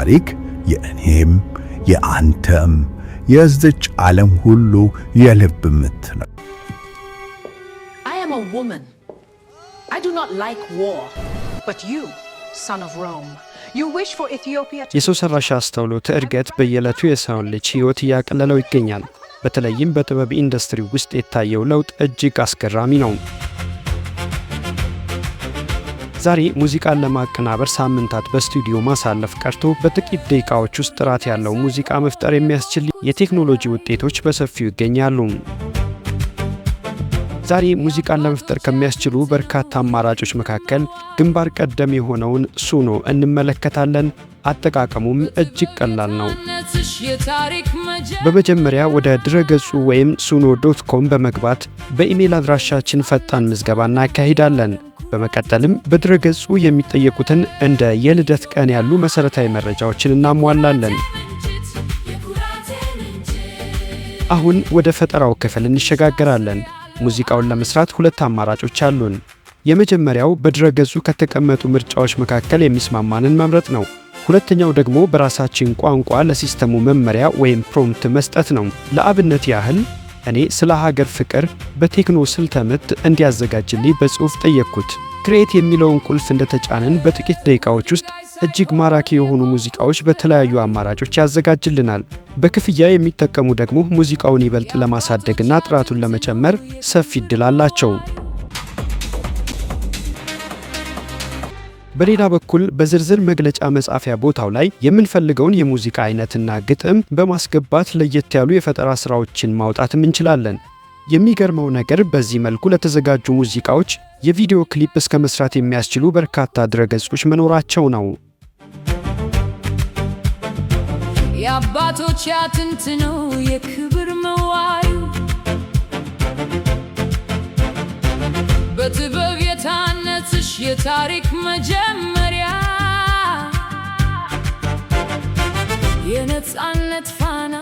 ታሪክ የእኔም የአንተም የዚች ዓለም ሁሉ የልብ ምት ነው። I am a woman. I do not like war. But you, son of Rome, you wish for Ethiopia to... የሰው ሰራሽ አስተውሎት እድገት በየዕለቱ የሰውን ልጅ ሕይወት እያቀለለው ይገኛል። በተለይም በጥበብ ኢንዱስትሪ ውስጥ የታየው ለውጥ እጅግ አስገራሚ ነው። ዛሬ ሙዚቃን ለማቀናበር ሳምንታት በስቱዲዮ ማሳለፍ ቀርቶ በጥቂት ደቂቃዎች ውስጥ ጥራት ያለው ሙዚቃ መፍጠር የሚያስችል የቴክኖሎጂ ውጤቶች በሰፊው ይገኛሉ። ዛሬ ሙዚቃን ለመፍጠር ከሚያስችሉ በርካታ አማራጮች መካከል ግንባር ቀደም የሆነውን ሱኖ እንመለከታለን። አጠቃቀሙም እጅግ ቀላል ነው። በመጀመሪያ ወደ ድረገጹ ወይም suno.com በመግባት በኢሜል አድራሻችን ፈጣን ምዝገባ እናካሂዳለን። በመቀጠልም በድረገጹ የሚጠየቁትን እንደ የልደት ቀን ያሉ መሰረታዊ መረጃዎችን እናሟላለን። አሁን ወደ ፈጠራው ክፍል እንሸጋገራለን። ሙዚቃውን ለመስራት ሁለት አማራጮች አሉን። የመጀመሪያው በድረገጹ ከተቀመጡ ምርጫዎች መካከል የሚስማማንን መምረጥ ነው። ሁለተኛው ደግሞ በራሳችን ቋንቋ ለሲስተሙ መመሪያ ወይም ፕሮምፕት መስጠት ነው። ለአብነት ያህል እኔ ስለ ሀገር ፍቅር በቴክኖ ስልተ ምት እንዲያዘጋጅልኝ በጽሑፍ ጠየቅኩት። ክሬት የሚለውን ቁልፍ እንደተጫንን በጥቂት ደቂቃዎች ውስጥ እጅግ ማራኪ የሆኑ ሙዚቃዎች በተለያዩ አማራጮች ያዘጋጅልናል። በክፍያ የሚጠቀሙ ደግሞ ሙዚቃውን ይበልጥ ለማሳደግና ጥራቱን ለመጨመር ሰፊ ዕድል አላቸው። በሌላ በኩል በዝርዝር መግለጫ መጻፊያ ቦታው ላይ የምንፈልገውን የሙዚቃ አይነትና ግጥም በማስገባት ለየት ያሉ የፈጠራ ስራዎችን ማውጣትም እንችላለን። የሚገርመው ነገር በዚህ መልኩ ለተዘጋጁ ሙዚቃዎች የቪዲዮ ክሊፕ እስከ መስራት የሚያስችሉ በርካታ ድረገጾች መኖራቸው ነው። የአባቶች አጥንት ነው የክብር መዋዩ በጥበብ የታነጽሽ የታሪክ መጀመሪያ የነጻነት ፋና